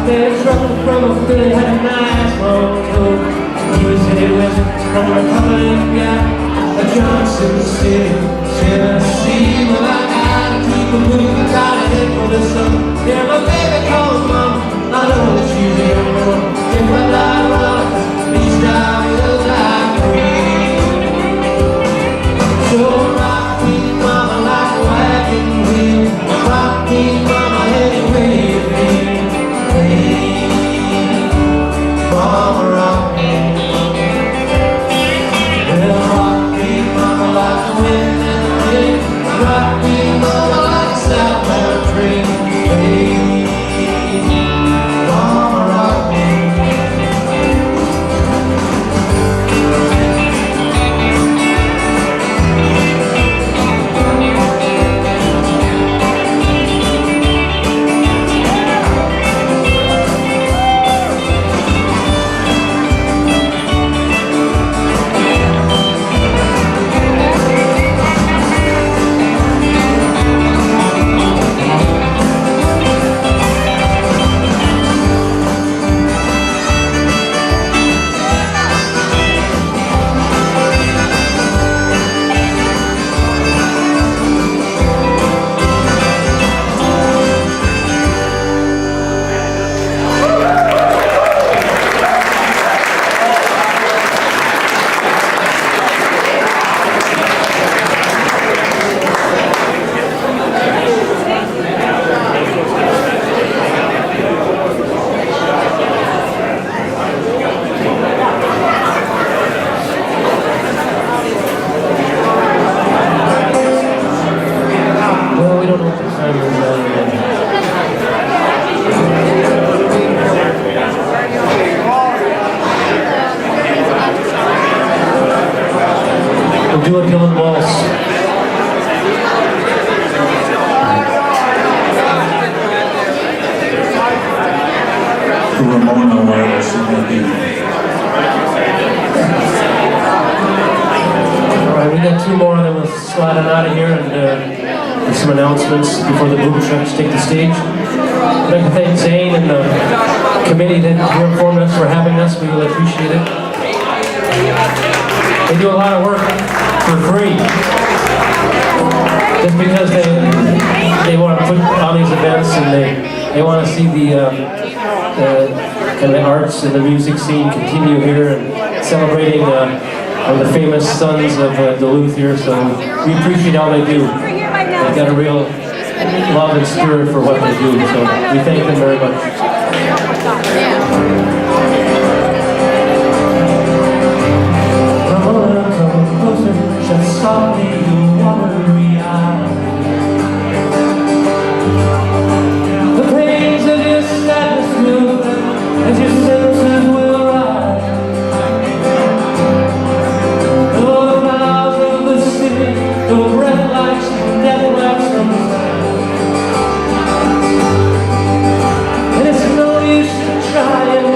man truck from a Philly had a nice long coat. He was headed west from a Republic guy, a Johnson City, Tennessee. Well, I gotta keep a moving, gotta head for the sun. Yeah, my baby calls mama, I know that she's the only one. If I die, well, at least I will die free. So rock me, mama, like a wagon wheel. Rock me, mama, any way you feel. Hey, mama, rock me. Well, rock me, mama, like the wind and the rain. Rock me, mama, like a southbound train. Hey, mama, rock me. Do a Dylan waltz. Ramona, wherever she may be. Alright, we got two more and then we'll slide on out of here and there's some announcements before the boom trucks take the stage. I'd like to thank Zane and the committee that informed us for having us. We really appreciate it. They do a lot of work for free. Just because they want to put on these events and they want to see the kind of the arts and the music scene continue here and celebrating the famous sons of Duluth here. So we appreciate all they do. They've got a real love and spirit for what they do. So we thank them very much. Just softly you watery eye. The pains of your sadness will, as your senses will rise. Oh, the clouds of the city, the red lights and death lights from the sky. And it's no use to try and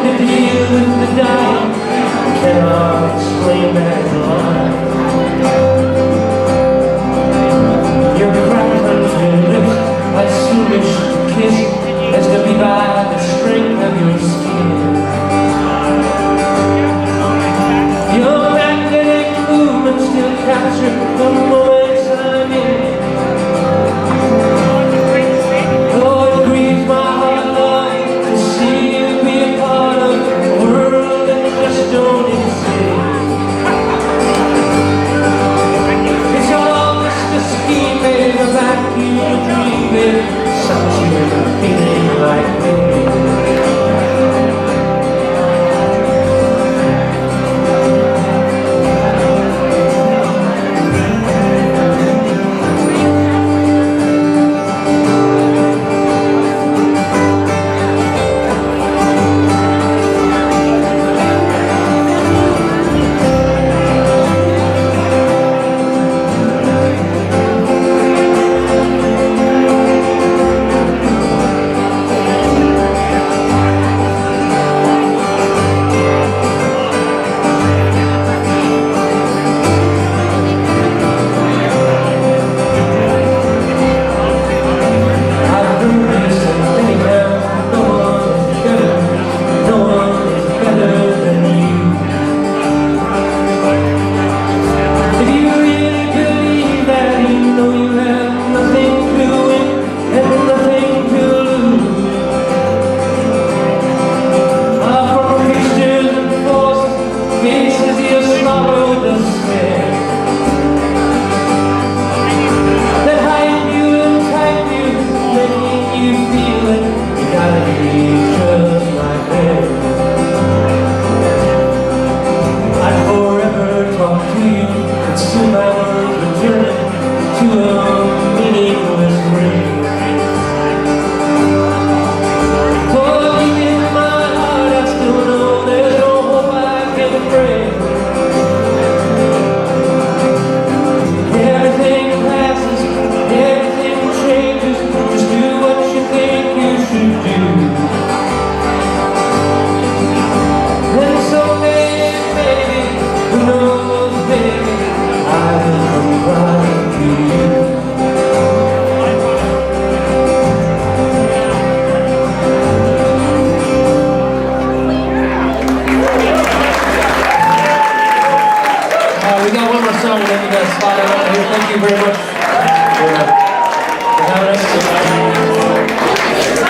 thank you very much for having us.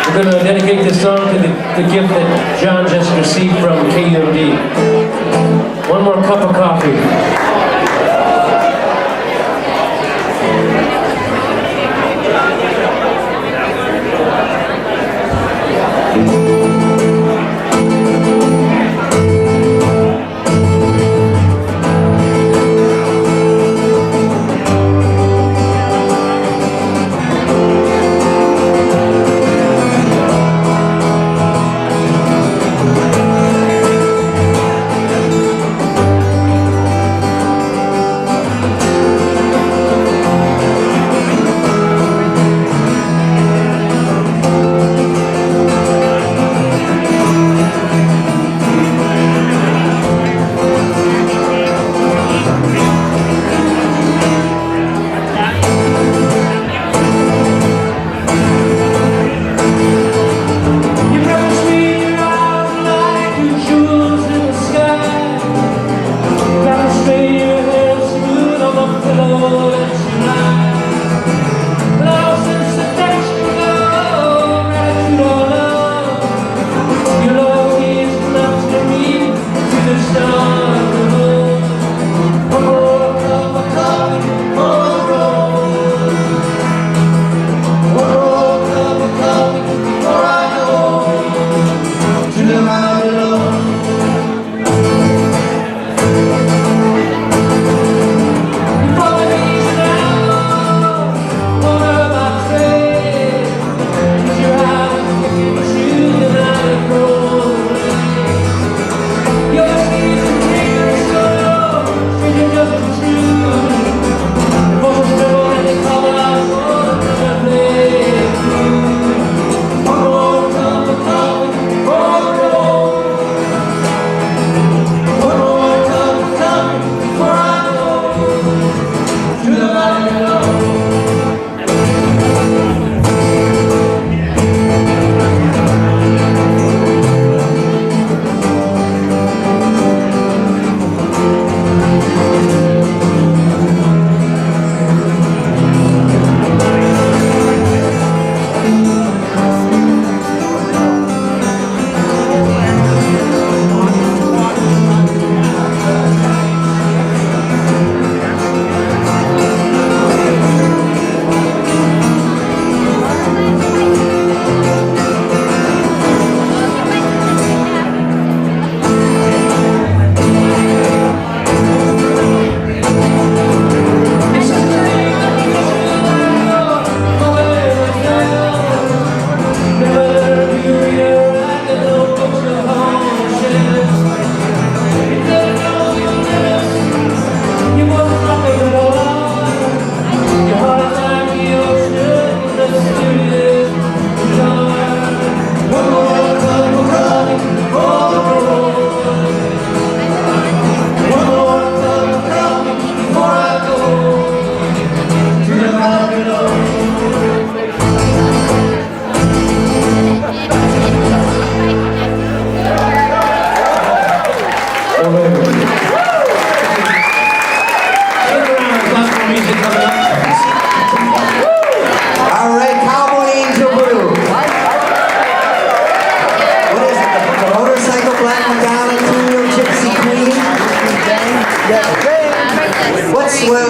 We're going to dedicate this song to the gift that John just received from KUMD. One more cup of coffee.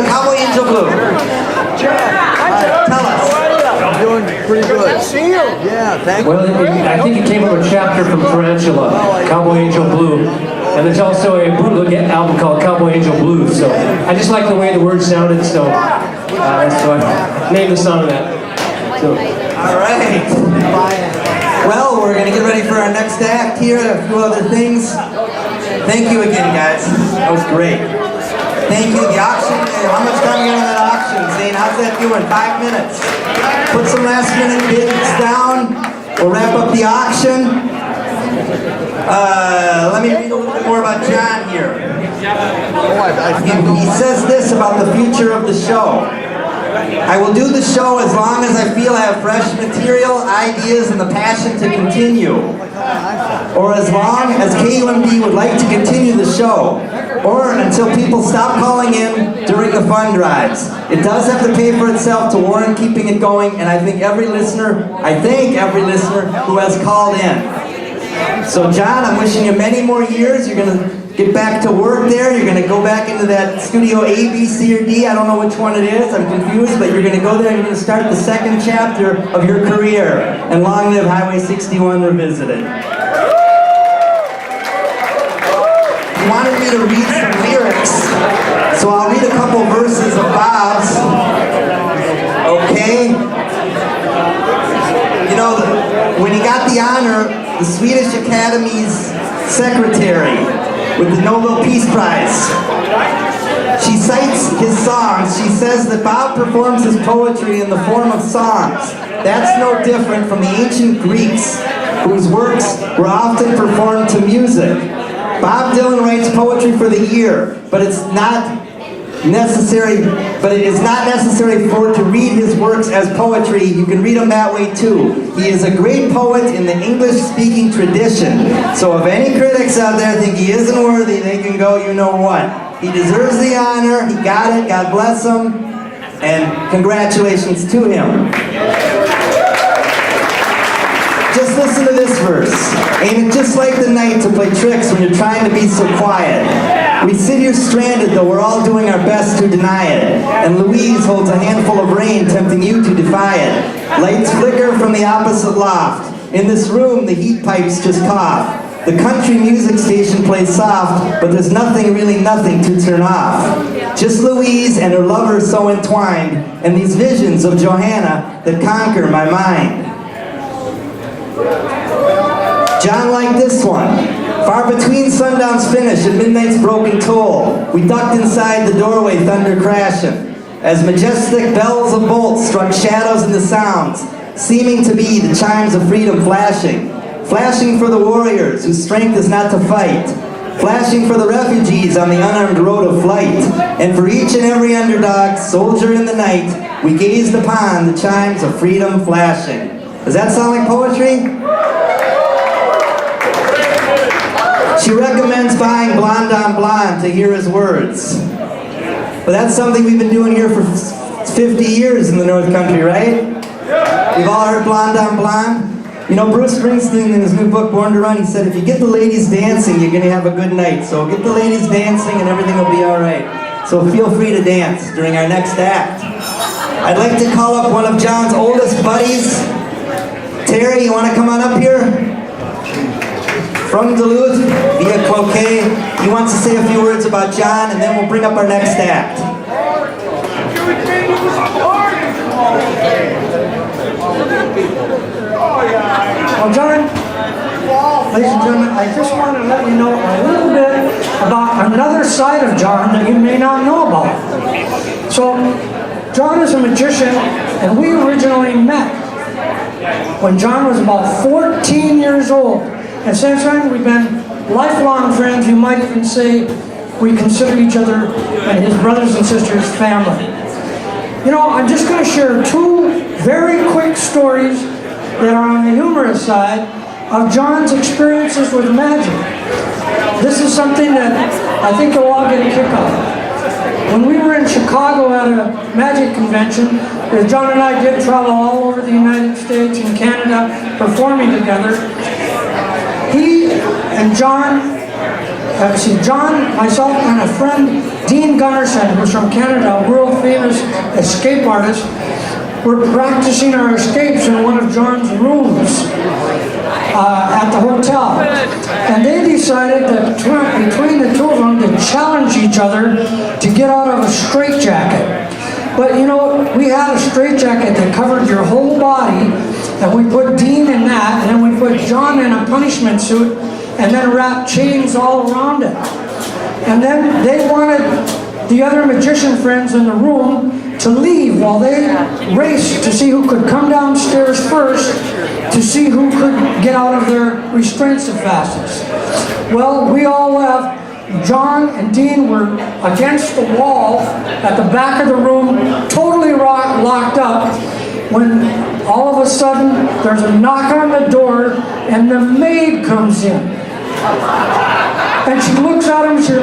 Cowboy Angel Blue. Tell us. I'm doing pretty good. Yeah, thank you. Well, I think it came from a chapter from Tarantula, Cowboy Angel Blue. And there's also a bootleg album called Cowboy Angel Blues. So I just like the way the words sounded, so that's why I named the song that. So. All right. Well, we're going to get ready for our next act here and a few other things. Thank you again, guys. That was great. Thank you. The auction, how much time you got on that auction? Zane, how's that doing? 5 minutes. Put some last minute bids down. We'll wrap up the auction. Let me read a little bit more about John here. He says this about the future of the show. I will do the show as long as I feel I have fresh material, ideas, and the passion to continue. Or as long as KUMD would like to continue the show. or until people stop calling in during the fund drives. It does have to pay for itself to warrant keeping it going, and I thank every listener who has called in. So John, I'm wishing you many more years. You're going to get back to work there. You're going to go back into that studio A, B, C, or D. I don't know which one it is. I'm confused, but you're going to go there and you're going to start the second chapter of your career. And long live Highway 61 Revisited. He wanted me to read some lyrics, so I'll read a couple verses of Bob's. Okay? You know, when he got the honor, the Swedish Academy's secretary with the Nobel Peace Prize, she cites his songs. She says that Bob performs his poetry in the form of songs. That's no different from the ancient Greeks, whose works were often performed to music. Bob Dylan writes poetry for the ear, but it is not necessary to read his works as poetry. You can read them that way too. He is a great poet in the English-speaking tradition. So if any critics out there think he isn't worthy, they can go, you know what? He deserves the honor, he got it, God bless him, and congratulations to him. Just listen to this verse. Ain't it just like the night to play tricks when you're trying to be so quiet? We sit here stranded, though we're all doing our best to deny it. And Louise holds a handful of rain, tempting you to defy it. Lights flicker from the opposite loft. In this room, the heat pipes just cough. The country music station plays soft, but there's really nothing to turn off. Just Louise and her lover so entwined, and these visions of Johanna that conquer my mind. John liked this one. Far between sundown's finish and midnight's broken toll, we ducked inside the doorway, thunder crashing, as majestic bells of bolts struck shadows into sounds, seeming to be the chimes of freedom flashing. Flashing for the warriors whose strength is not to fight. Flashing for the refugees on the unarmed road of flight. And for each and every underdog, soldier in the night, we gazed upon the chimes of freedom flashing. Does that sound like poetry? She recommends buying Blonde on Blonde to hear his words. But that's something we've been doing here for 50 years in the North Country, right? We've all heard Blonde on Blonde. You know, Bruce Springsteen in his new book, Born to Run, he said, if you get the ladies dancing, you're going to have a good night. So get the ladies dancing and everything will be all right. So feel free to dance during our next act. I'd like to call up one of John's oldest buddies. Terry, you want to come on up here? From Duluth, via Cloquet. He wants to say a few words about John, and then we'll bring up our next act. Well, John, ladies and gentlemen, I just want to let you know a little bit about another side of John that you may not know about. So, John is a magician, and we originally met when John was about 14 years old. And since then, we've been lifelong friends. You might even say we consider each other and his brothers and sisters family. You know, I'm just going to share two very quick stories that are on the humorous side of John's experiences with magic. This is something that I think you'll all get a kick out of. When we were in Chicago at a magic convention, John and I did travel all over the United States and Canada performing together. He and John, myself, and a friend, Dean Gunnarsson, who's from Canada, a world famous escape artist, were practicing our escapes in one of John's rooms at the hotel. And they decided that between the two of them to challenge each other to get out of a straitjacket. But you know, we had a straitjacket that covered your whole body, and we put Dean in that, and then we put John in a punishment suit, and then wrapped chains all around it. And then they wanted the other magician friends in the room to leave while they raced to see who could come downstairs first to see who could get out of their restraints the fastest. Well, we all left. John and Dean were against the wall at the back of the room, totally locked up, when all of a sudden there's a knock on the door and the maid comes in. And she looks at him, she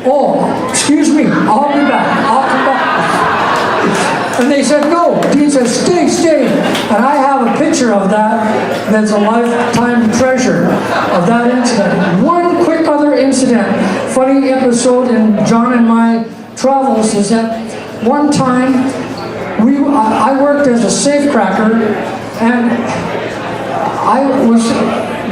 oh, excuse me, I'll be back, I'll come back. And they said, no. Dean said, stay, stay. And I have a picture of that that's a lifetime treasure of that incident. One quick other incident, funny episode in John and my travels is that one time I worked as a safecracker, and I was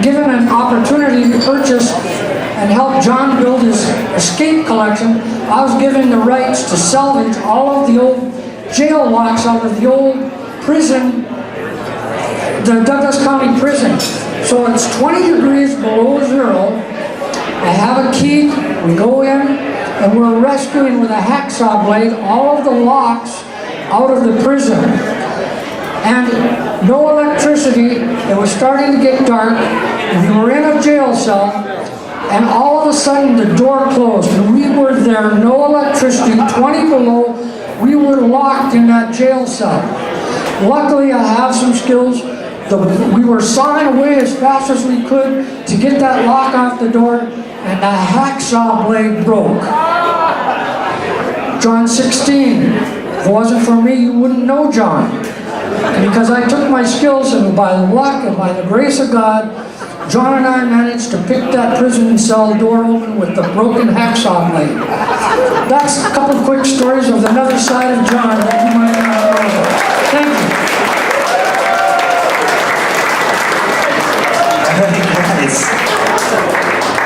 given an opportunity to purchase and help John build his escape collection. I was given the rights to salvage all of the old jail locks out of the old prison, the Douglas County prison. So it's 20 degrees below zero. I have a key, we go in, and we're rescuing with a hacksaw blade all of the locks out of the prison. And no electricity, it was starting to get dark, we were in a jail cell, and all of a sudden the door closed, and we were there, no electricity, 20 below, we were locked in that jail cell. Luckily, I have some skills. We were sawing away as fast as we could to get that lock off the door, and the hacksaw blade broke. John 16. If it wasn't for me, you wouldn't know John. Because I took my skills, and by the luck and by the grace of God, John and I managed to pick that prison cell door open with the broken hacksaw blade. That's a couple quick stories of another side of John that you might not know about. Thank you. Nice.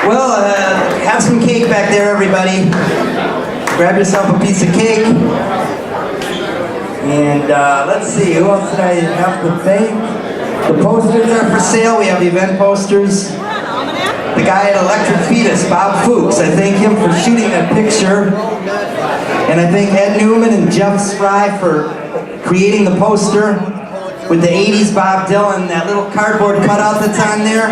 Well, have some cake back there, everybody. Grab yourself a piece of cake. And let's see, who else did I have to thank? The posters are for sale. We have event posters. The guy at Electric Fetus, Bob Fuchs, I thank him for shooting that picture. And I thank Ed Newman and Jeff Spry for creating the poster with the 80s Bob Dylan, that little cardboard cutout that's on there.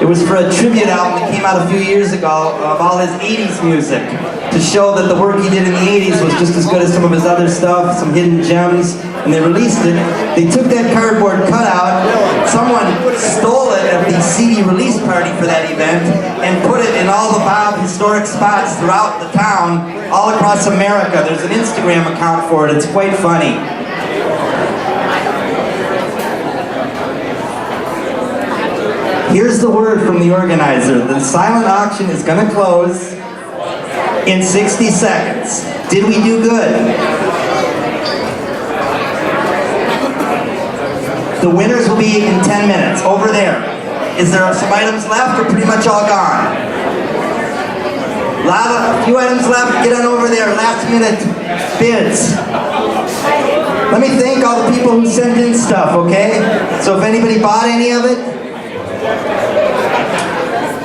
It was for a tribute album that came out a few years ago of all his 80s music, to show that the work he did in the 80s was just as good as some of his other stuff, some hidden gems, and they released it. They took that cardboard cutout, someone stole it at the CD release party for that event, and put it in all the Bob historic spots throughout the town, all across America. There's an Instagram account for it, it's quite funny. Here's the word from the organizer. The silent auction is going to close in 60 seconds. Did we do good? The winners will be in 10 minutes. Over there. Is there some items left or pretty much all gone? A few items left. Get on over there. Last minute bids. Let me thank all the people who sent in stuff, okay? So if anybody bought any of it,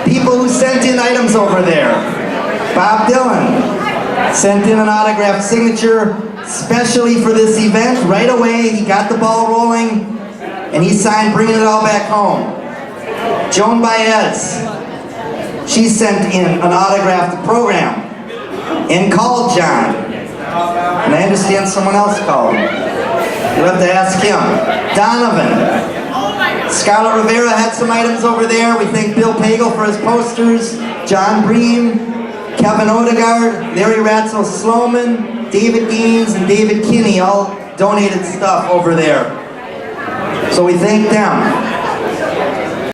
people who sent in items over there. Bob Dylan sent in an autographed signature specially for this event right away. He got the ball rolling and he signed bringing it all back home. Joan Baez, she sent in an autographed program and called John. And I understand someone else called him. You'll have to ask him. Donovan. Scarlett Rivera had some items over there. We thank Bill Pagel for his posters. John Breen, Kevin Odegaard, Larry Ratzel Sloman, David Gaines, and David Kinney all donated stuff over there. So we thank them.